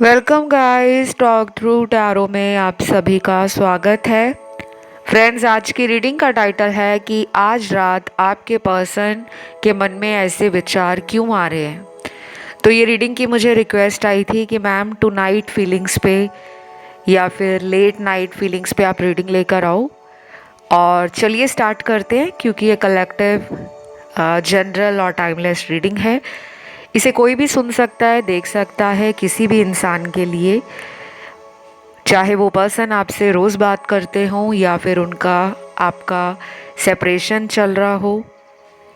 Welcome guys, talk through tarot में आप सभी का स्वागत है। फ्रेंड्स, आज की रीडिंग का टाइटल है कि आज रात आपके पर्सन के मन में ऐसे विचार क्यों आ रहे हैं। तो ये रीडिंग की मुझे रिक्वेस्ट आई थी कि मैम टू नाइट फीलिंग्स पे या फिर लेट नाइट फीलिंग्स पे आप रीडिंग लेकर आओ। और चलिए स्टार्ट करते हैं, क्योंकि ये कलेक्टिव जनरल और टाइमलेस रीडिंग है। इसे कोई भी सुन सकता है, देख सकता है, किसी भी इंसान के लिए, चाहे वो पर्सन आपसे रोज़ बात करते हों या फिर उनका आपका सेपरेशन चल रहा हो,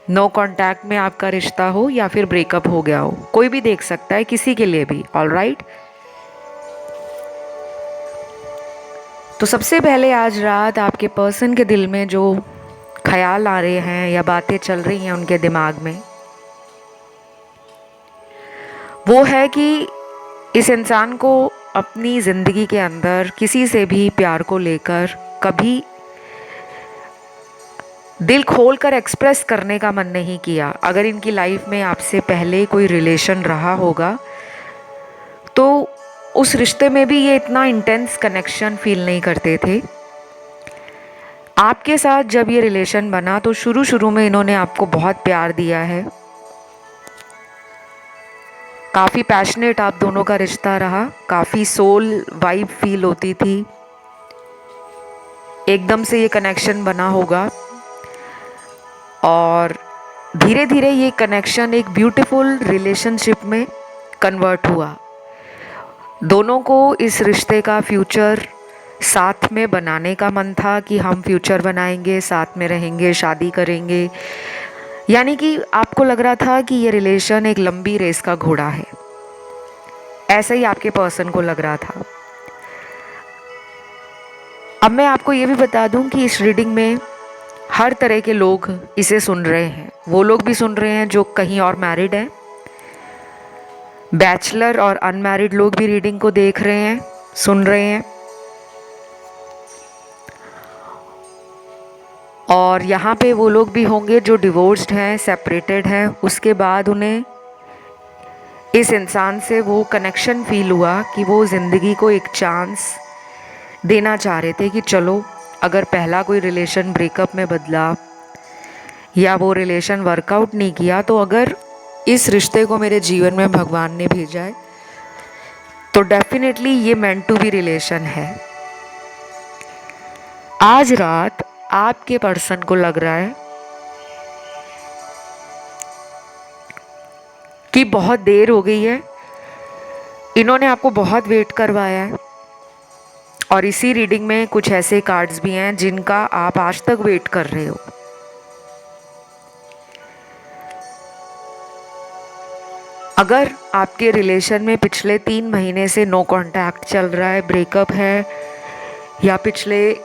नो कांटेक्ट में आपका रिश्ता हो या फिर ब्रेकअप हो गया हो। कोई भी देख सकता है, किसी के लिए भी। All right. तो सबसे पहले आज रात आपके पर्सन के दिल में जो ख्याल आ रहे हैं या बातें चल रही हैं उनके दिमाग में, वो है कि इस इंसान को अपनी ज़िंदगी के अंदर किसी से भी प्यार को लेकर कभी दिल खोल कर एक्सप्रेस करने का मन नहीं किया। अगर इनकी लाइफ में आपसे पहले कोई रिलेशन रहा होगा तो उस रिश्ते में भी ये इतना इंटेंस कनेक्शन फील नहीं करते थे। आपके साथ जब ये रिलेशन बना तो शुरू शुरू में इन्होंने आपको बहुत प्यार दिया है। काफ़ी पैशनेट आप दोनों का रिश्ता रहा, काफ़ी सोल वाइब फील होती थी। एकदम से ये कनेक्शन बना होगा और धीरे धीरे ये कनेक्शन एक ब्यूटीफुल रिलेशनशिप में कन्वर्ट हुआ। दोनों को इस रिश्ते का फ्यूचर साथ में बनाने का मन था कि हम फ्यूचर बनाएंगे, साथ में रहेंगे, शादी करेंगे। यानी कि आपको लग रहा था कि ये रिलेशन एक लंबी रेस का घोड़ा है। ऐसा ही आपके पर्सन को लग रहा था। अब मैं आपको ये भी बता दूं कि इस रीडिंग में हर तरह के लोग इसे सुन रहे हैं। वो लोग भी सुन रहे हैं जो कहीं और मैरिड हैं, बैचलर और अनमैरिड लोग भी रीडिंग को देख रहे हैं, सुन रहे हैं। और यहाँ पे वो लोग भी होंगे जो डिवोर्स्ड हैं, सेपरेटेड हैं, उसके बाद उन्हें इस इंसान से वो कनेक्शन फील हुआ कि वो ज़िंदगी को एक चांस देना चाह रहे थे कि चलो, अगर पहला कोई रिलेशन ब्रेकअप में बदला या वो रिलेशन वर्कआउट नहीं किया, तो अगर इस रिश्ते को मेरे जीवन में भगवान ने भेजा है तो डेफिनेटली ये मेंट टू बी रिलेशन है। आज रात आपके पर्सन को लग रहा है कि बहुत देर हो गई है, इन्होंने आपको बहुत वेट करवाया है। और इसी रीडिंग में कुछ ऐसे कार्ड्स भी हैं जिनका आप आज तक वेट कर रहे हो। अगर आपके रिलेशन में पिछले 3 महीने से नो कांटेक्ट चल रहा है, ब्रेकअप है, या पिछले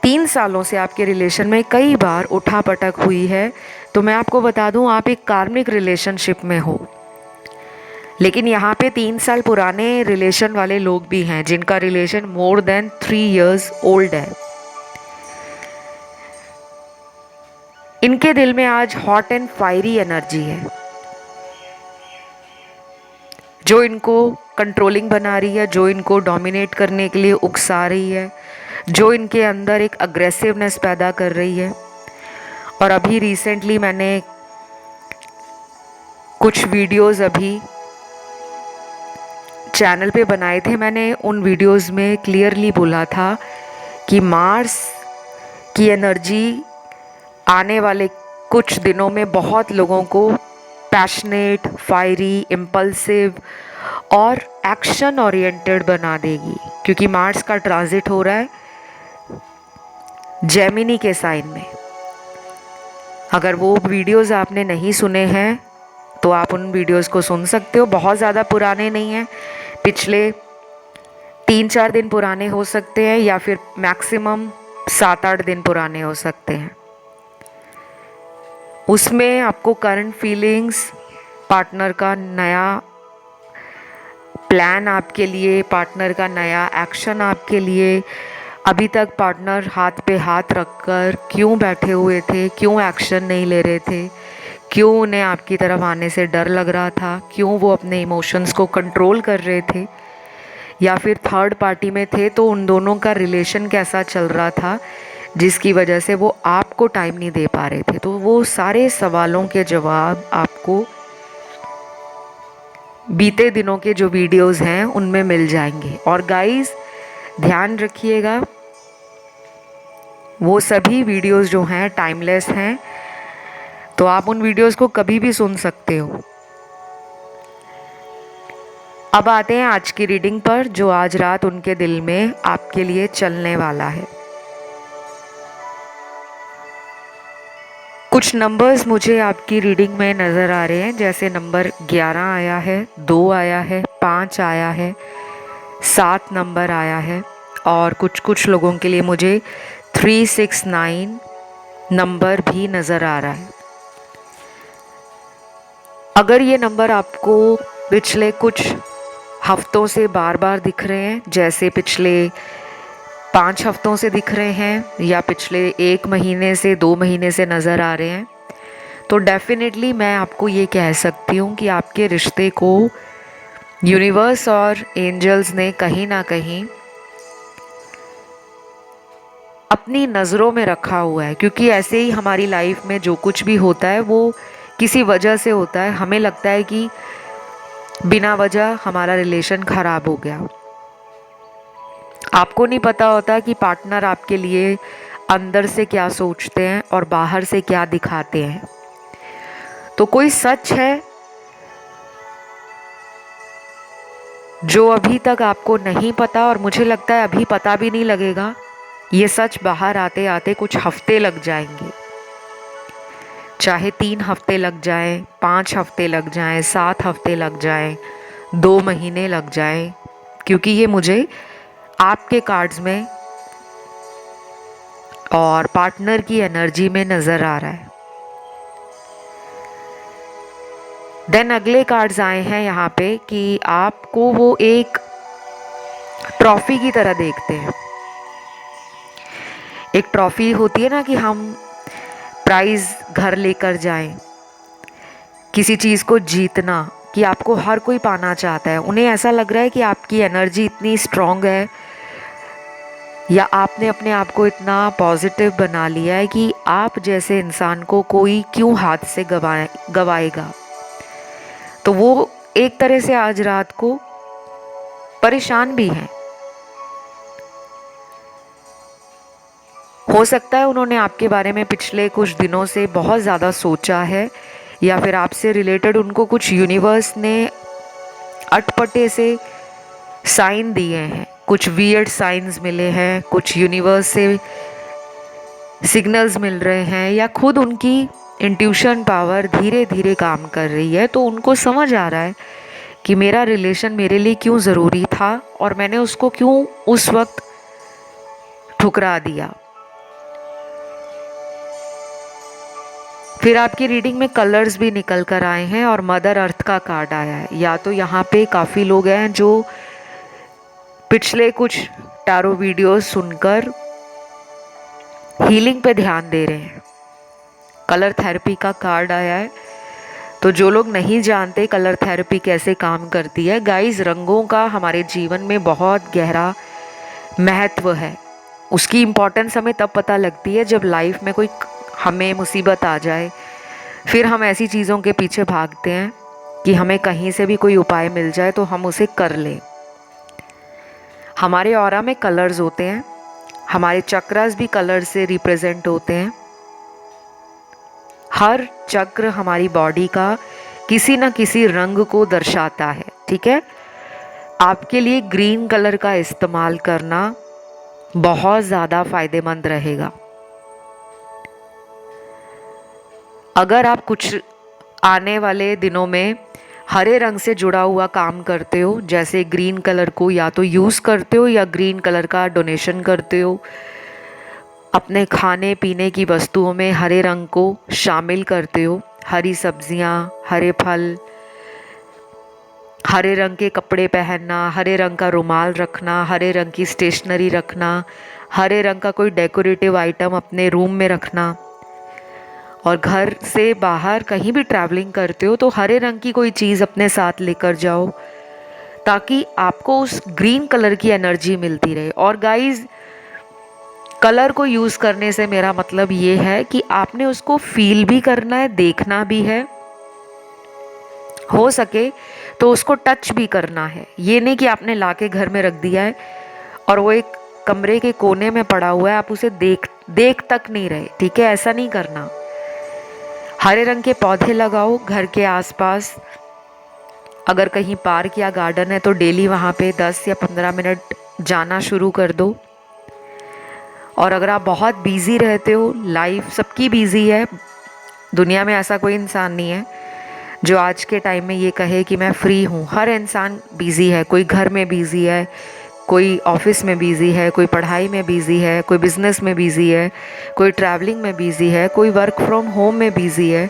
3 सालों से आपके रिलेशन में कई बार उठापटक हुई है, तो मैं आपको बता दूं आप एक कार्मिक रिलेशनशिप में हो। लेकिन यहाँ पे 3 साल पुराने रिलेशन वाले लोग भी हैं जिनका relation more than 3 years old है। इनके दिल में आज हॉट एंड फायरी एनर्जी है जो इनको कंट्रोलिंग बना रही है, जो इनको डोमिनेट करने के लिए उकसा रही है, जो इनके अंदर एक अग्रेसिवनेस पैदा कर रही है। और अभी रिसेंटली मैंने कुछ वीडियोस अभी चैनल पे बनाए थे। मैंने उन वीडियोस में क्लियरली बोला था कि मार्स की एनर्जी आने वाले कुछ दिनों में बहुत लोगों को पैशनेट, फायरी, इम्पल्सिव और एक्शन ओरिएंटेड बना देगी, क्योंकि मार्स का ट्रांजिट हो रहा है जेमिनी के साइन में। अगर वो वीडियोस आपने नहीं सुने हैं तो आप उन वीडियोस को सुन सकते हो। बहुत ज़्यादा पुराने नहीं हैं, पिछले 3-4 दिन पुराने हो सकते हैं या फिर मैक्सिमम 7-8 दिन पुराने हो सकते हैं। उसमें आपको करंट फीलिंग्स, पार्टनर का नया प्लान आपके लिए, पार्टनर का नया एक्शन आपके लिए, अभी तक पार्टनर हाथ पे हाथ रखकर क्यों बैठे हुए थे, क्यों एक्शन नहीं ले रहे थे, क्यों उन्हें आपकी तरफ आने से डर लग रहा था, क्यों वो अपने इमोशंस को कंट्रोल कर रहे थे, या फिर थर्ड पार्टी में थे तो उन दोनों का रिलेशन कैसा चल रहा था जिसकी वजह से वो आपको टाइम नहीं दे पा रहे थे। तो वो सारे सवालों के जवाब आपको बीते दिनों के जो वीडियोस हैं उनमें मिल जाएंगे। और गाइस ध्यान रखिएगा, वो सभी वीडियोस जो हैं टाइमलेस हैं, तो आप उन वीडियोस को कभी भी सुन सकते हो। अब आते हैं आज की रीडिंग पर, जो आज रात उनके दिल में आपके लिए चलने वाला है। कुछ नंबर्स मुझे आपकी रीडिंग में नज़र आ रहे हैं, जैसे नंबर 11 आया है, 2 आया है, 5 आया है, 7 नंबर आया है, और कुछ लोगों के लिए मुझे 369 नंबर भी नज़र आ रहा है। अगर ये नंबर आपको पिछले कुछ हफ्तों से बार बार दिख रहे हैं, जैसे पिछले 5 हफ्तों से दिख रहे हैं या पिछले 1 महीने से 2 महीने से नज़र आ रहे हैं, तो डेफिनेटली मैं आपको ये कह सकती हूँ कि आपके रिश्ते को यूनिवर्स और एंजल्स ने कहीं ना कहीं अपनी नज़रों में रखा हुआ है। क्योंकि ऐसे ही हमारी लाइफ में जो कुछ भी होता है वो किसी वजह से होता है। हमें लगता है कि बिना वजह हमारा रिलेशन ख़राब हो गया। आपको नहीं पता होता कि पार्टनर आपके लिए अंदर से क्या सोचते हैं और बाहर से क्या दिखाते हैं। तो कोई सच है जो अभी तक आपको नहीं पता, और मुझे लगता है अभी पता भी नहीं लगेगा। ये सच बाहर आते आते कुछ हफ्ते लग जाएंगे, चाहे 3 हफ्ते लग जाएं, 5 हफ्ते लग जाएं, 7 हफ्ते लग जाएं, 2 महीने लग जाएं, क्योंकि ये मुझे आपके कार्ड्स में और पार्टनर की एनर्जी में नज़र आ रहा है। देन अगले कार्ड्स आए हैं यहाँ पे कि आपको वो एक ट्रॉफी की तरह देखते हैं। एक ट्रॉफी होती है ना कि हम प्राइज़ घर लेकर जाएं, किसी चीज़ को जीतना, कि आपको हर कोई पाना चाहता है। उन्हें ऐसा लग रहा है कि आपकी एनर्जी इतनी स्ट्रॉन्ग है या आपने अपने आप को इतना पॉजिटिव बना लिया है कि आप जैसे इंसान को कोई क्यों हाथ से गवाएगा। तो वो एक तरह से आज रात को परेशान भी हैं। हो सकता है उन्होंने आपके बारे में पिछले कुछ दिनों से बहुत ज़्यादा सोचा है, या फिर आपसे रिलेटेड उनको कुछ यूनिवर्स ने अटपटे से साइन दिए हैं, कुछ वियर्ड साइंस मिले हैं, कुछ यूनिवर्स से सिग्नल्स मिल रहे हैं, या खुद उनकी इंट्यूशन पावर धीरे धीरे काम कर रही है। तो उनको समझ आ रहा है कि मेरा रिलेशन मेरे लिए क्यों ज़रूरी था और मैंने उसको क्यों उस वक्त ठुकरा दिया। फिर आपकी रीडिंग में कलर्स भी निकल कर आए हैं और मदर अर्थ का कार्ड आया है। या तो यहाँ पे काफ़ी लोग हैं जो पिछले कुछ टैरो वीडियोस सुनकर हीलिंग पे ध्यान दे रहे हैं। कलर थेरेपी का कार्ड आया है। तो जो लोग नहीं जानते कलर थेरेपी कैसे काम करती है, गाइस रंगों का हमारे जीवन में बहुत गहरा महत्व है। उसकी इम्पोर्टेंस हमें तब पता लगती है जब लाइफ में कोई हमें मुसीबत आ जाए। फिर हम ऐसी चीज़ों के पीछे भागते हैं कि हमें कहीं से भी कोई उपाय मिल जाए तो हम उसे कर लें। हमारे ऑरा में कलर्स होते हैं, हमारे चक्रास भी कलर से रिप्रेजेंट होते हैं। हर चक्र हमारी बॉडी का किसी न किसी रंग को दर्शाता है, ठीक है। आपके लिए ग्रीन कलर का इस्तेमाल करना बहुत ज़्यादा फायदेमंद रहेगा। अगर आप कुछ आने वाले दिनों में हरे रंग से जुड़ा हुआ काम करते हो, जैसे ग्रीन कलर को या तो यूज़ करते हो या ग्रीन कलर का डोनेशन करते हो, अपने खाने पीने की वस्तुओं में हरे रंग को शामिल करते हो, हरी सब्जियां, हरे फल, हरे रंग के कपड़े पहनना, हरे रंग का रुमाल रखना, हरे रंग की स्टेशनरी रखना, हरे रंग का कोई डेकोरेटिव आइटम अपने रूम में रखना, और घर से बाहर कहीं भी ट्रैवलिंग करते हो तो हरे रंग की कोई चीज़ अपने साथ लेकर जाओ, ताकि आपको उस ग्रीन कलर की एनर्जी मिलती रहे। और गाइस, कलर को यूज़ करने से मेरा मतलब ये है कि आपने उसको फील भी करना है, देखना भी है, हो सके तो उसको टच भी करना है। ये नहीं कि आपने लाके घर में रख दिया है और वो एक कमरे के कोने में पड़ा हुआ है, आप उसे देख तक नहीं रहे, ठीक है? ऐसा नहीं करना। हरे रंग के पौधे लगाओ घर के आसपास। अगर कहीं पार्क या गार्डन है तो डेली वहाँ पे 10 या 15 मिनट जाना शुरू कर दो। और अगर आप बहुत बिजी रहते हो, लाइफ सबकी बिजी है, दुनिया में ऐसा कोई इंसान नहीं है जो आज के टाइम में ये कहे कि मैं फ्री हूँ। हर इंसान बिजी है, कोई घर में बिजी है, कोई ऑफिस में बिजी है, कोई पढ़ाई में बिजी है, कोई बिजनेस में बिजी है, कोई ट्रैवलिंग में बिजी है, कोई वर्क फ्रॉम होम में बिजी है।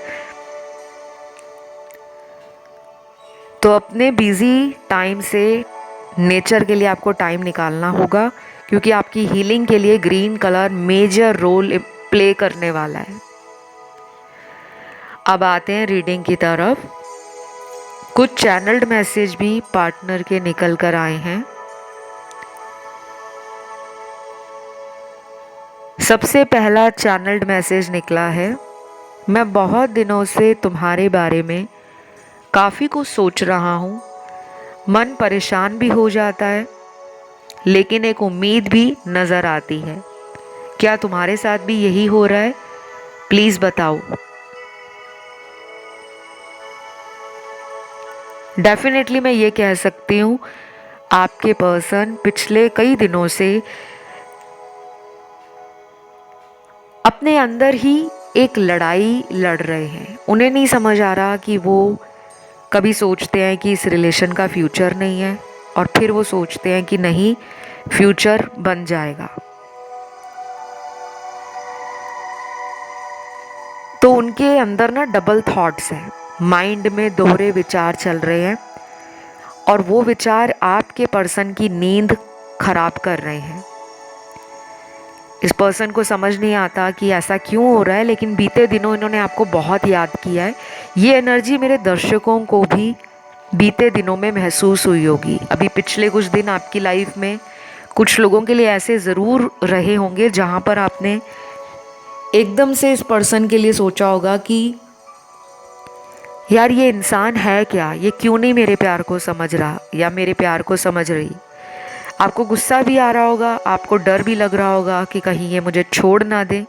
तो अपने बिजी टाइम से नेचर के लिए आपको टाइम निकालना होगा, क्योंकि आपकी हीलिंग के लिए green colour major role play करने वाला है। अब आते हैं रीडिंग की तरफ। कुछ चैनल्ड मैसेज भी पार्टनर के निकल कर आए हैं। सबसे पहला चैनल्ड मैसेज निकला है, मैं बहुत दिनों से तुम्हारे बारे में काफ़ी कुछ सोच रहा हूँ। मन परेशान भी हो जाता है, लेकिन एक उम्मीद भी नज़र आती है। क्या तुम्हारे साथ भी यही हो रहा है? प्लीज़ बताओ। डेफिनेटली मैं ये कह सकती हूँ, आपके पर्सन पिछले कई दिनों से अपने अंदर ही एक लड़ाई लड़ रहे हैं। उन्हें नहीं समझ आ रहा कि वो कभी सोचते हैं कि इस रिलेशन का फ्यूचर नहीं है, और फिर वो सोचते हैं कि नहीं, फ्यूचर बन जाएगा। तो उनके अंदर ना डबल थॉट्स हैं, माइंड में दोहरे विचार चल रहे हैं, और वो विचार आपके पर्सन की नींद खराब कर रहे हैं। इस पर्सन को समझ नहीं आता कि ऐसा क्यों हो रहा है, लेकिन बीते दिनों इन्होंने आपको बहुत याद किया है। ये एनर्जी मेरे दर्शकों को भी बीते दिनों में महसूस हुई होगी। अभी पिछले कुछ दिन आपकी लाइफ में कुछ लोगों के लिए ऐसे ज़रूर रहे होंगे जहाँ पर आपने एकदम से इस पर्सन के लिए सोचा होगा कि यार ये इंसान है क्या, ये क्यों नहीं मेरे प्यार को समझ रहा या मेरे प्यार को समझ रही। आपको गुस्सा भी आ रहा होगा, आपको डर भी लग रहा होगा कि कहीं ये मुझे छोड़ ना दे,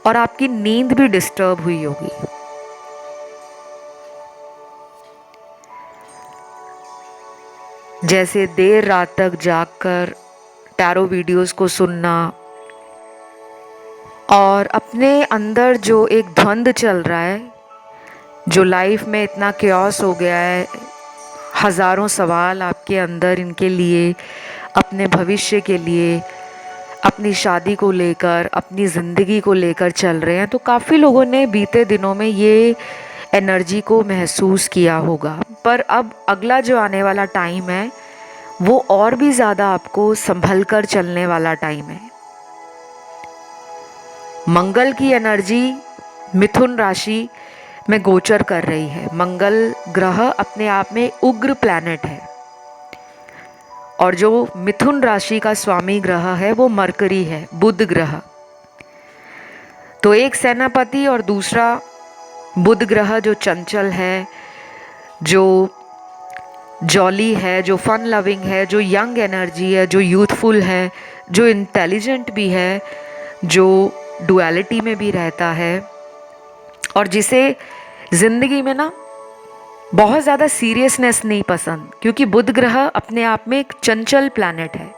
और आपकी नींद भी डिस्टर्ब हुई होगी। जैसे देर रात तक जागकर टैरो वीडियोस को सुनना, और अपने अंदर जो एक द्वंद चल रहा है, जो लाइफ में इतना क्योस हो गया है, हज़ारों सवाल आपके अंदर इनके लिए, अपने भविष्य के लिए, अपनी शादी को लेकर, अपनी ज़िंदगी को लेकर चल रहे हैं। तो काफ़ी लोगों ने बीते दिनों में ये एनर्जी को महसूस किया होगा। पर अब अगला जो आने वाला टाइम है वो और भी ज़्यादा आपको संभल कर चलने वाला टाइम है। मंगल की एनर्जी मिथुन राशि में गोचर कर रही है। मंगल ग्रह अपने आप में उग्र प्लैनेट है, और जो मिथुन राशि का स्वामी ग्रह है वो मरकरी है, बुध ग्रह। तो एक सेनापति और दूसरा बुध ग्रह जो चंचल है, जो जॉली है, जो फन लविंग है, जो यंग एनर्जी है, जो यूथफुल है, जो इंटेलिजेंट भी है, जो डुअलिटी में भी रहता है, और जिसे ज़िंदगी में ना बहुत ज़्यादा सीरियसनेस नहीं पसंद, क्योंकि बुध ग्रह अपने आप में एक चंचल प्लैनेट है।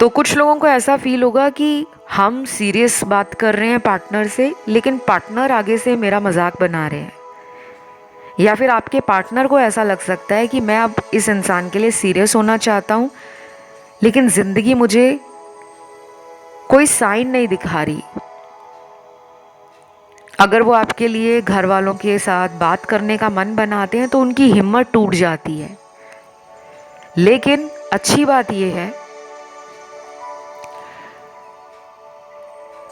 तो कुछ लोगों को ऐसा फील होगा कि हम सीरियस बात कर रहे हैं पार्टनर से, लेकिन पार्टनर आगे से मेरा मजाक बना रहे हैं। या फिर आपके पार्टनर को ऐसा लग सकता है कि मैं अब इस इंसान के लिए सीरियस होना चाहता हूँ, लेकिन ज़िंदगी मुझे कोई साइन नहीं दिखा रही। अगर वो आपके लिए घर वालों के साथ बात करने का मन बनाते हैं तो उनकी हिम्मत टूट जाती है। लेकिन अच्छी बात यह है,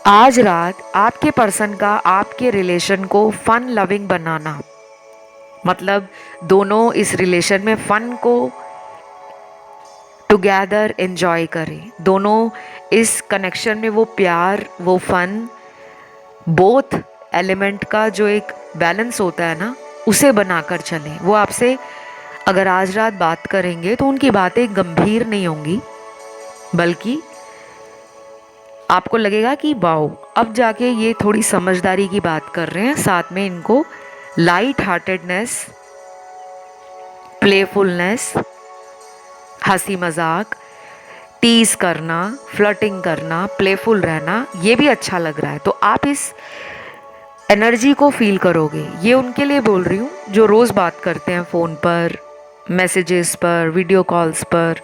आज रात आपके पर्सन का आपके रिलेशन को फन लविंग बनाना, मतलब दोनों इस रिलेशन में फन को टुगेदर एंजॉय करें। दोनों इस कनेक्शन में वो प्यार, वो फन, बोथ एलिमेंट का जो एक बैलेंस होता है ना, उसे बनाकर चलें। वो आपसे अगर आज रात बात करेंगे तो उनकी बातें गंभीर नहीं होंगी, बल्कि आपको लगेगा कि वाओ, अब जाके ये थोड़ी समझदारी की बात कर रहे हैं। साथ में इनको लाइट हार्टेडनेस, प्लेफुलनेस, हंसी मजाक, टीज करना, फ्लर्टिंग करना, प्लेफुल रहना, ये भी अच्छा लग रहा है। तो आप इस एनर्जी को फील करोगे। ये उनके लिए बोल रही हूँ जो रोज़ बात करते हैं फ़ोन पर, मैसेजेस पर, वीडियो कॉल्स पर,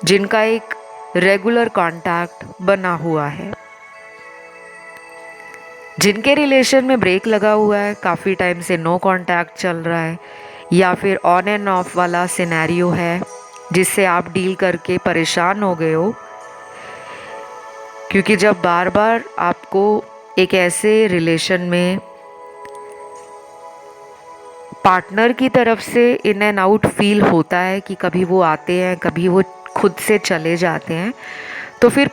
जिनका एक रेगुलर कांटेक्ट बना हुआ है, जिनके रिलेशन में ब्रेक लगा हुआ है, काफ़ी टाइम से नो कांटेक्ट चल रहा है, या फिर ऑन एंड ऑफ वाला सिनेरियो है जिससे आप डील करके परेशान हो गए हो। क्योंकि जब बार बार आपको एक ऐसे रिलेशन में पार्टनर की तरफ से इन एंड आउट फील होता है कि कभी वो आते हैं, कभी वो खुद से चले जाते हैं, तो फिर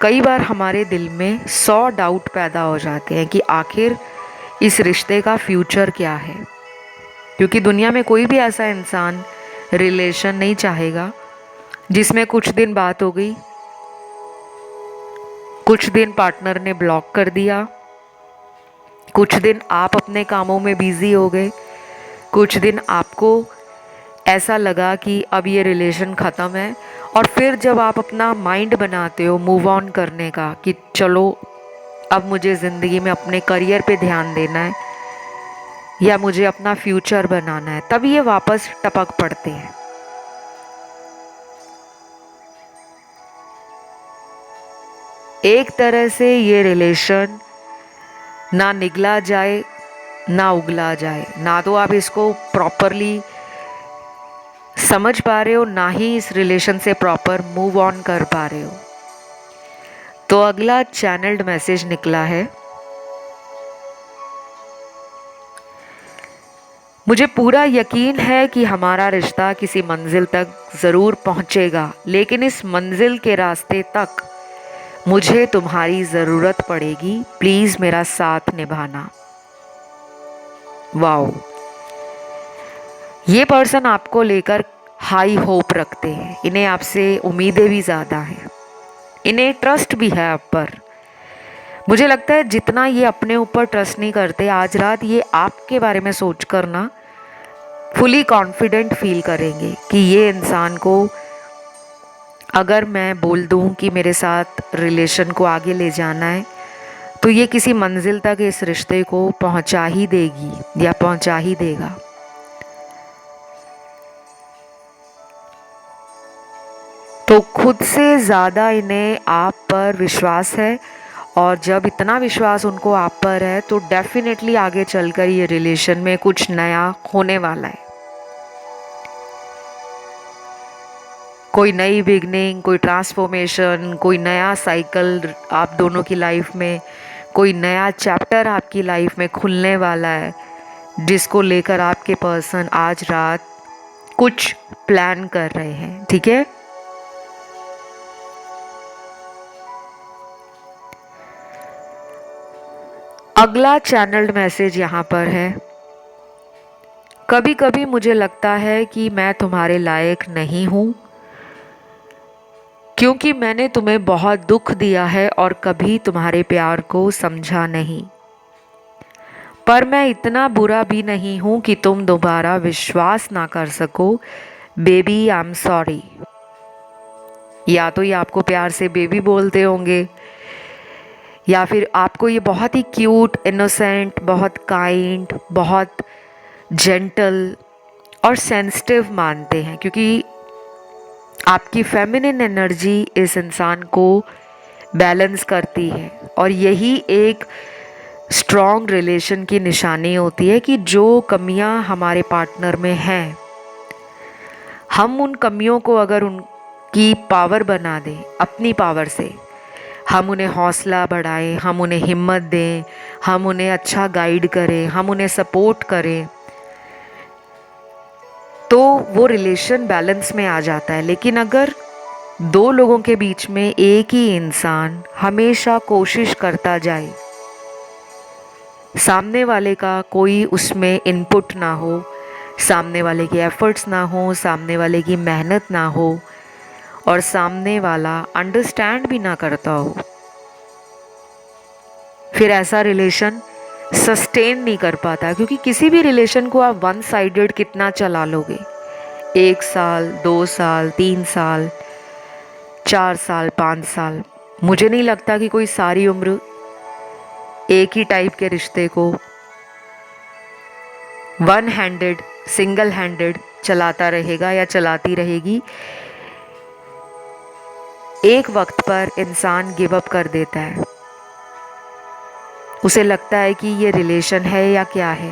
कई बार हमारे दिल में 100 डाउट पैदा हो जाते हैं कि आखिर इस रिश्ते का फ्यूचर क्या है। क्योंकि दुनिया में कोई भी ऐसा इंसान रिलेशन नहीं चाहेगा जिसमें कुछ दिन बात हो गई, कुछ दिन पार्टनर ने ब्लॉक कर दिया, कुछ दिन आप अपने कामों में बिजी हो गए, कुछ दिन आपको ऐसा लगा कि अब ये रिलेशन ख़त्म है, और फिर जब आप अपना माइंड बनाते हो मूव ऑन करने का कि चलो अब मुझे ज़िंदगी में अपने करियर पे ध्यान देना है या मुझे अपना फ्यूचर बनाना है, तब ये वापस टपक पड़ते हैं। एक तरह से ये रिलेशन ना निगला जाए ना उगला जाए, ना तो आप इसको प्रॉपरली समझ पा रहे हो, ना ही इस रिलेशन से प्रॉपर मूव ऑन कर पा रहे हो। तो अगला चैनल्ड मैसेज निकला है, मुझे पूरा यकीन है कि हमारा रिश्ता किसी मंजिल तक ज़रूर पहुंचेगा, लेकिन इस मंजिल के रास्ते तक मुझे तुम्हारी ज़रूरत पड़ेगी। प्लीज़ मेरा साथ निभाना। वाओ, ये पर्सन आपको लेकर हाई होप रखते हैं, इन्हें आपसे उम्मीदें भी ज़्यादा हैं, इन्हें ट्रस्ट भी है आप पर। मुझे लगता है जितना ये अपने ऊपर ट्रस्ट नहीं करते, आज रात ये आपके बारे में सोच कर ना फुली कॉन्फिडेंट फील करेंगे कि ये इंसान को अगर मैं बोल दूं कि मेरे साथ रिलेशन को आगे ले जाना है, तो ये किसी मंजिल तक इस रिश्ते को पहुंचा ही देगी या पहुंचा ही देगा। तो खुद से ज़्यादा इन्हें आप पर विश्वास है, और जब इतना विश्वास उनको आप पर है तो डेफिनेटली आगे चलकर ये रिलेशन में कुछ नया होने वाला है। कोई नई बिगनिंग, कोई ट्रांसफॉर्मेशन, कोई नया साइकिल आप दोनों की लाइफ में, कोई नया चैप्टर आपकी लाइफ में खुलने वाला है, जिसको लेकर आपके पर्सन आज रात कुछ प्लान कर रहे हैं। ठीक है, अगला चैनल्ड मैसेज यहाँ पर है, कभी कभी मुझे लगता है कि मैं तुम्हारे लायक नहीं हूँ, क्योंकि मैंने तुम्हें बहुत दुख दिया है और कभी तुम्हारे प्यार को समझा नहीं। पर मैं इतना बुरा भी नहीं हूँ कि तुम दोबारा विश्वास ना कर सको। Baby I am sorry. या तो ये आपको प्यार से बेबी बोलते होंगे, या फिर आपको ये बहुत ही क्यूट, इनोसेंट, बहुत काइंड, बहुत जेंटल और सेंसिटिव मानते हैं, क्योंकि आपकी फेमिनिन एनर्जी इस इंसान को बैलेंस करती है। और यही एक स्ट्रॉन्ग रिलेशन की निशानी होती है कि जो कमियां हमारे पार्टनर में हैं, हम उन कमियों को अगर उनकी पावर बना दें, अपनी पावर से हम उन्हें हौसला बढ़ाएं, हम उन्हें हिम्मत दें, हम उन्हें अच्छा गाइड करें, हम उन्हें सपोर्ट करें, तो वो रिलेशन बैलेंस में आ जाता है। लेकिन अगर दो लोगों के बीच में एक ही इंसान हमेशा कोशिश करता जाए, सामने वाले का कोई उसमें इनपुट ना हो, सामने वाले के एफर्ट्स ना हो, सामने वाले की मेहनत ना हो, और सामने वाला अंडरस्टैंड भी ना करता हो, फिर ऐसा रिलेशन सस्टेन नहीं कर पाता। क्योंकि किसी भी रिलेशन को आप वन साइडेड कितना चला लोगे, 1 साल, 2 साल, 3 साल, 4 साल, 5 साल, मुझे नहीं लगता कि कोई सारी उम्र एक ही टाइप के रिश्ते को वन हैंडेड, सिंगल हैंडेड चलाता रहेगा या चलाती रहेगी। एक वक्त पर इंसान गिव अप कर देता है, उसे लगता है कि ये रिलेशन है या क्या है।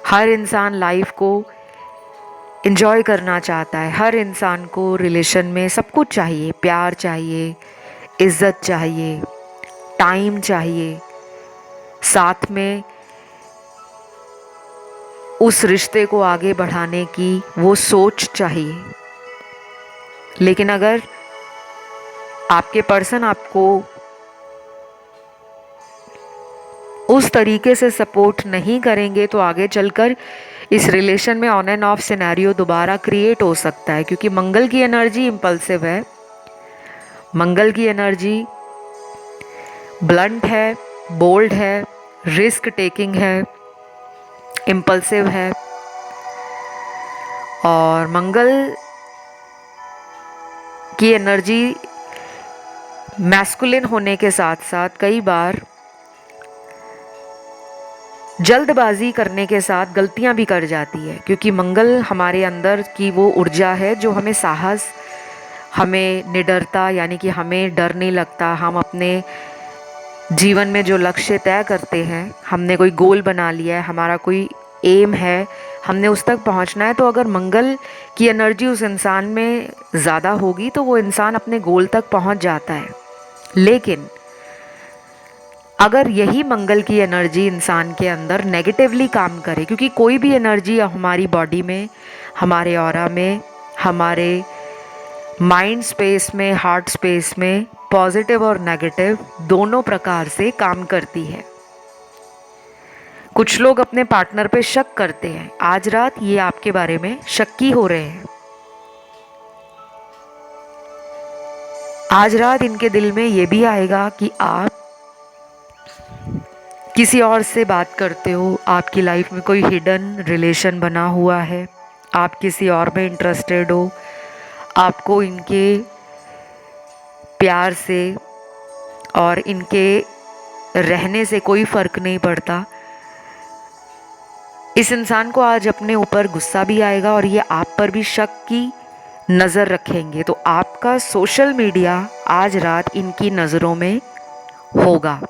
हर इंसान लाइफ को एंजॉय करना चाहता है, हर इंसान को रिलेशन में सब कुछ चाहिए, प्यार चाहिए, इज्जत चाहिए, टाइम चाहिए, साथ में उस रिश्ते को आगे बढ़ाने की वो सोच चाहिए। लेकिन अगर आपके पर्सन आपको उस तरीके से सपोर्ट नहीं करेंगे तो आगे चलकर इस रिलेशन में ऑन एंड ऑफ सिनेरियो दोबारा क्रिएट हो सकता है। क्योंकि मंगल की एनर्जी इम्पल्सिव है, मंगल की एनर्जी ब्लंट है, बोल्ड है, रिस्क टेकिंग है, इम्पल्सिव है। और मंगल की एनर्जी मैस्कुलिन होने के साथ साथ कई बार जल्दबाजी करने के साथ गलतियां भी कर जाती है। क्योंकि मंगल हमारे अंदर की वो ऊर्जा है जो हमें साहस, हमें निडरता, यानी कि हमें डर नहीं लगता। हम अपने जीवन में जो लक्ष्य तय करते हैं, हमने कोई गोल बना लिया है, हमारा कोई एम है, हमने उस तक पहुंचना है, तो अगर मंगल की एनर्जी उस इंसान में ज़्यादा होगी तो वो इंसान अपने गोल तक पहुंच जाता है। लेकिन अगर यही मंगल की एनर्जी इंसान के अंदर नेगेटिवली काम करे, क्योंकि कोई भी एनर्जी हमारी बॉडी में, हमारे ऑरा में, हमारे माइंड स्पेस में, हार्ट स्पेस में पॉजिटिव और नेगेटिव दोनों प्रकार से काम करती है। कुछ लोग अपने पार्टनर पे शक करते हैं, आज रात ये आपके बारे में शक्की हो रहे हैं, आज रात इनके दिल में ये भी आएगा कि आप किसी और से बात करते हो, आपकी लाइफ में कोई हिडन रिलेशन बना हुआ है, आप किसी और में इंटरेस्टेड हो, आपको इनके प्यार से और इनके रहने से कोई फ़र्क नहीं पड़ता। इस इंसान को आज अपने ऊपर गुस्सा भी आएगा और ये आप पर भी शक की नज़र रखेंगे। तो आपका सोशल मीडिया आज रात इनकी नज़रों में होगा।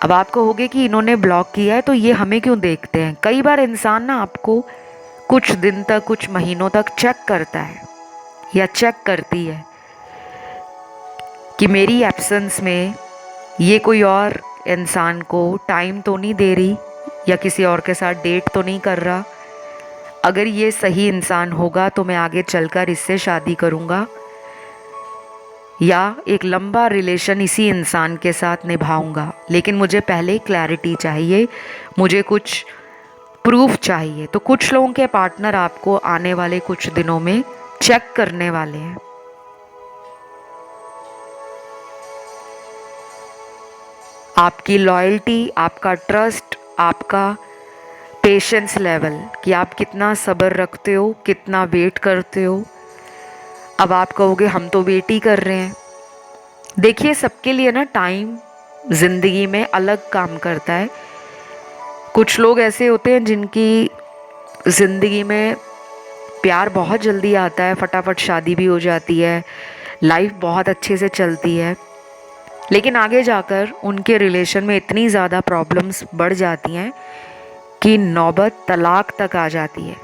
अब आप कहोगे कि इन्होंने ब्लॉक किया है तो ये हमें क्यों देखते हैं। कई बार इंसान ना आपको कुछ दिन तक, कुछ महीनों तक चेक करता है या चेक करती है कि मेरी एब्सेंस में ये कोई और इंसान को टाइम तो नहीं दे रही या किसी और के साथ डेट तो नहीं कर रहा। अगर ये सही इंसान होगा तो मैं आगे चलकर इससे शादी करूँगा या एक लंबा रिलेशन इसी इंसान के साथ निभाऊंगा। लेकिन मुझे पहले क्लैरिटी चाहिए, मुझे कुछ प्रूफ चाहिए। तो कुछ लोगों के पार्टनर आपको आने वाले कुछ दिनों में चेक करने वाले हैं। आपकी लॉयल्टी, आपका ट्रस्ट, आपका पेशेंस लेवल, कि आप कितना सब्र रखते हो, कितना वेट करते हो। अब आप कहोगे हम तो वेट ही कर रहे हैं। देखिए, सबके लिए ना टाइम ज़िंदगी में अलग काम करता है। कुछ लोग ऐसे होते हैं जिनकी ज़िंदगी में प्यार बहुत जल्दी आता है, फटाफट शादी भी हो जाती है, लाइफ बहुत अच्छे से चलती है, लेकिन आगे जाकर उनके रिलेशन में इतनी ज़्यादा प्रॉब्लम्स बढ़ जाती हैं कि नौबत तलाक तक आ जाती है।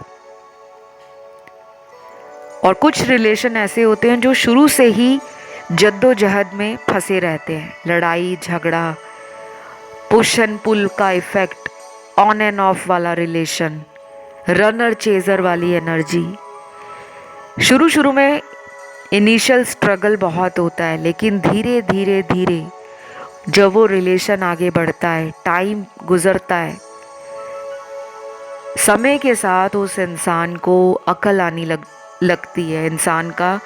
और कुछ रिलेशन ऐसे होते हैं जो शुरू से ही जद्दोजहद में फंसे रहते हैं। लड़ाई झगड़ा, पुश एंड पुल का इफेक्ट, ऑन एंड ऑफ वाला रिलेशन, रनर चेजर वाली एनर्जी। शुरू शुरू में इनिशियल स्ट्रगल बहुत होता है, लेकिन धीरे धीरे धीरे जब वो रिलेशन आगे बढ़ता है, टाइम गुजरता है, समय के साथ उस इंसान को अकल आने लगती है। इंसान का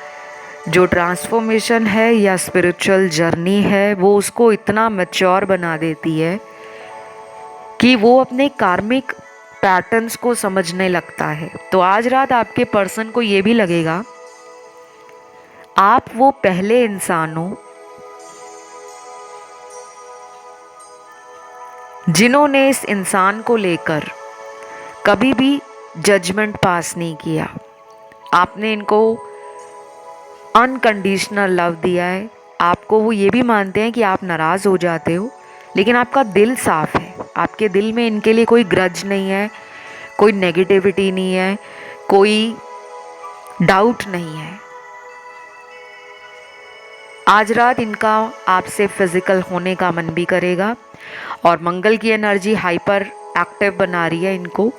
जो ट्रांसफॉर्मेशन है या स्पिरिचुअल जर्नी है, वो उसको इतना मैच्योर बना देती है कि वो अपने कार्मिक पैटर्न्स को समझने लगता है। तो आज रात आपके पर्सन को ये भी लगेगा आप वो पहले इंसान हो जिन्होंने इस इंसान को लेकर कभी भी जजमेंट पास नहीं किया। आपने इनको अनकंडीशनल लव दिया है। आपको वो ये भी मानते हैं कि आप नाराज़ हो जाते हो, लेकिन आपका दिल साफ है। आपके दिल में इनके लिए कोई ग्रज नहीं है, कोई नेगेटिविटी नहीं है, कोई डाउट नहीं है। आज रात इनका आपसे फिजिकल होने का मन भी करेगा, और मंगल की एनर्जी हाइपर एक्टिव बना रही है इनको।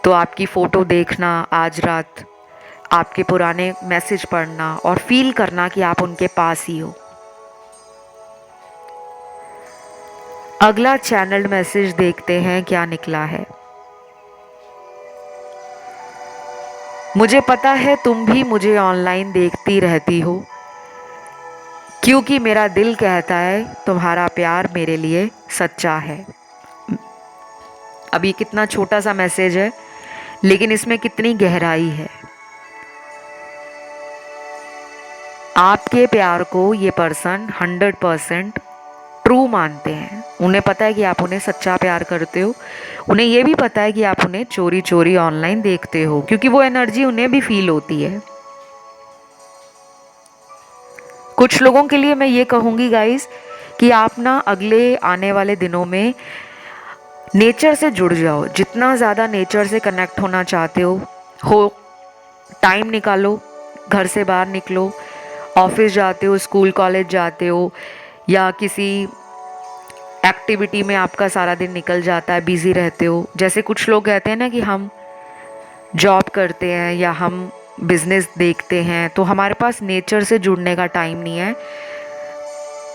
तो आपकी फ़ोटो देखना आज रात, आपके पुराने मैसेज पढ़ना और फील करना कि आप उनके पास ही हो। अगला चैनल्ड मैसेज देखते हैं क्या निकला है। मुझे पता है तुम भी मुझे ऑनलाइन देखती रहती हो, क्योंकि मेरा दिल कहता है तुम्हारा प्यार मेरे लिए सच्चा है। अब ये कितना छोटा सा मैसेज है, लेकिन इसमें कितनी गहराई है। आपके प्यार को ये पर्सन 100% ट्रू मानते हैं। उन्हें पता है कि आप उन्हें सच्चा प्यार करते हो। उन्हें ये भी पता है कि आप उन्हें चोरी चोरी ऑनलाइन देखते हो, क्योंकि वो एनर्जी उन्हें भी फील होती है। कुछ लोगों के लिए मैं ये कहूँगी गाइस कि आप ना अगले आने वाले दिनों में नेचर से जुड़ जाओ। जितना ज़्यादा नेचर से कनेक्ट होना चाहते हो टाइम निकालो, घर से बाहर निकलो। ऑफिस जाते हो, स्कूल कॉलेज जाते हो, या किसी एक्टिविटी में आपका सारा दिन निकल जाता है, बिज़ी रहते हो। जैसे कुछ लोग कहते हैं ना कि हम जॉब करते हैं या हम बिजनेस देखते हैं, तो हमारे पास नेचर से जुड़ने का टाइम नहीं है।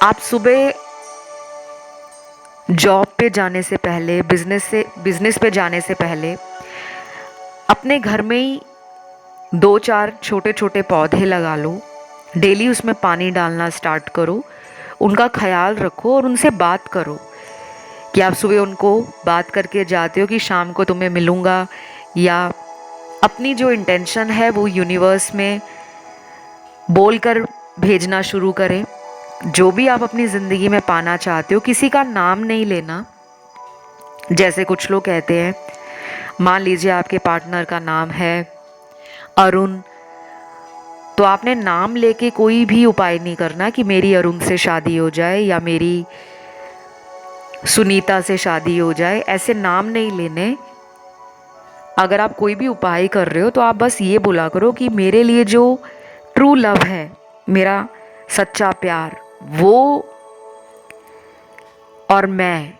आप सुबह जॉब पे जाने से पहले, बिजनेस पे जाने से पहले अपने घर में ही 2-4 छोटे छोटे पौधे लगा लो। डेली उसमें पानी डालना स्टार्ट करो, उनका ख्याल रखो और उनसे बात करो कि आप सुबह उनको बात करके जाते हो कि शाम को तुम्हें मिलूँगा, या अपनी जो इंटेंशन है वो यूनिवर्स में बोलकर भेजना शुरू करें। जो भी आप अपनी ज़िंदगी में पाना चाहते हो, किसी का नाम नहीं लेना। जैसे कुछ लोग कहते हैं, मान लीजिए आपके पार्टनर का नाम है अरुण, तो आपने नाम लेके कोई भी उपाय नहीं करना कि मेरी अरुण से शादी हो जाए या मेरी सुनीता से शादी हो जाए। ऐसे नाम नहीं लेने। अगर आप कोई भी उपाय कर रहे हो तो आप बस ये बोला करो कि मेरे लिए जो ट्रू लव है, मेरा सच्चा प्यार, वो और मैं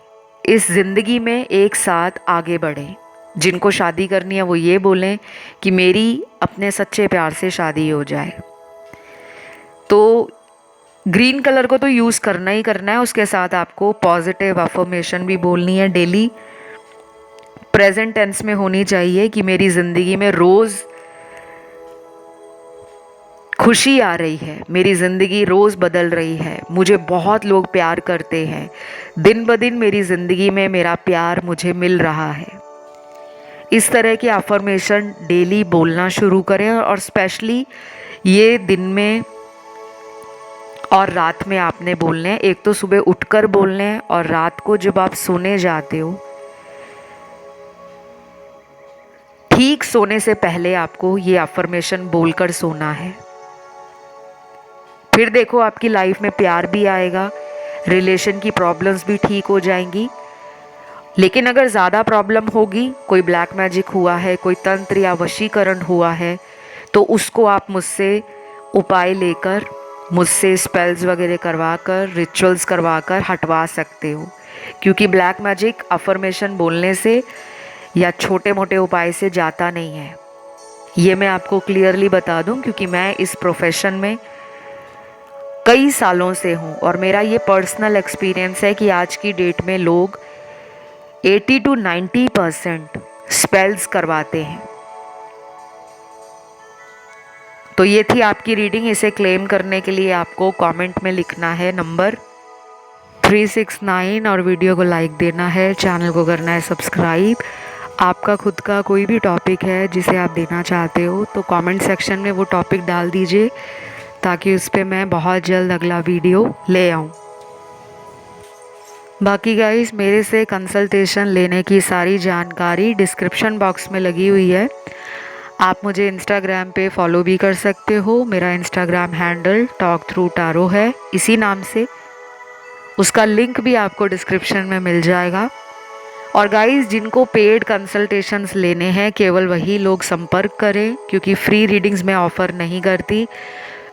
इस ज़िंदगी में एक साथ आगे बढ़ें। जिनको शादी करनी है वो ये बोलें कि मेरी अपने सच्चे प्यार से शादी हो जाए। तो ग्रीन कलर को तो यूज़ करना ही करना है। उसके साथ आपको पॉजिटिव अफर्मेशन भी बोलनी है डेली। प्रेजेंट टेंस में होनी चाहिए कि मेरी ज़िंदगी में रोज़ खुशी आ रही है, मेरी ज़िंदगी रोज़ बदल रही है, मुझे बहुत लोग प्यार करते हैं, दिन ब दिन मेरी ज़िंदगी में मेरा प्यार मुझे मिल रहा है। इस तरह के अफर्मेशन डेली बोलना शुरू करें, और स्पेशली ये दिन में और रात में आपने बोलने हैं। एक तो सुबह उठकर बोलने हैं, और रात को जब आप सोने जाते हो, ठीक सोने से पहले आपको ये अफर्मेशन बोलकर सोना है। फिर देखो आपकी लाइफ में प्यार भी आएगा, रिलेशन की प्रॉब्लम्स भी ठीक हो जाएंगी। लेकिन अगर ज़्यादा प्रॉब्लम होगी, कोई ब्लैक मैजिक हुआ है, कोई तंत्र या वशीकरण हुआ है, तो उसको आप मुझसे उपाय लेकर मुझसे स्पेल्स वगैरह करवा कर, रिचुअल्स करवा कर हटवा सकते हो, क्योंकि ब्लैक मैजिक अफर्मेशन बोलने से या छोटे मोटे उपाय से जाता नहीं है। ये मैं आपको क्लियरली बता दूं, क्योंकि मैं इस प्रोफेशन में कई सालों से हूँ और मेरा ये पर्सनल एक्सपीरियंस है कि आज की डेट में लोग 80 to 90% स्पेल्स करवाते हैं। तो ये थी आपकी रीडिंग। इसे क्लेम करने के लिए आपको कमेंट में लिखना है नंबर 369 और वीडियो को लाइक देना है, चैनल को करना है सब्सक्राइब। आपका खुद का कोई भी टॉपिक है जिसे आप देना चाहते हो तो कमेंट सेक्शन में वो टॉपिक डाल दीजिए, ताकि उस पर मैं बहुत जल्द अगला वीडियो ले आऊँ। बाकी गाइस, मेरे से कंसल्टेशन लेने की सारी जानकारी डिस्क्रिप्शन बॉक्स में लगी हुई है। आप मुझे इंस्टाग्राम पे फॉलो भी कर सकते हो। मेरा Instagram handle talk through tarot है, इसी नाम से। उसका लिंक भी आपको डिस्क्रिप्शन में मिल जाएगा। और गाइस, जिनको पेड कंसल्टेशंस लेने हैं केवल वही लोग संपर्क करें, क्योंकि फ्री रीडिंग्स मैं ऑफ़र नहीं करती।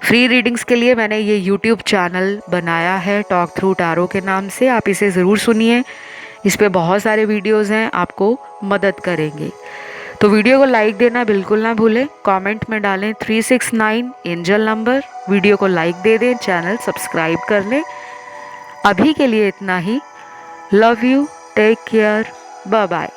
फ्री रीडिंग्स के लिए मैंने ये यूट्यूब चैनल बनाया है टॉक थ्रू टैरो के नाम से। आप इसे ज़रूर सुनिए, इस पे बहुत सारे वीडियोज़ हैं, आपको मदद करेंगे। तो वीडियो को लाइक देना बिल्कुल ना भूलें। कमेंट में डालें 369 एंजल नंबर, वीडियो को लाइक दे दें, चैनल सब्सक्राइब कर लें। अभी के लिए इतना ही। Love you, take care, bye bye.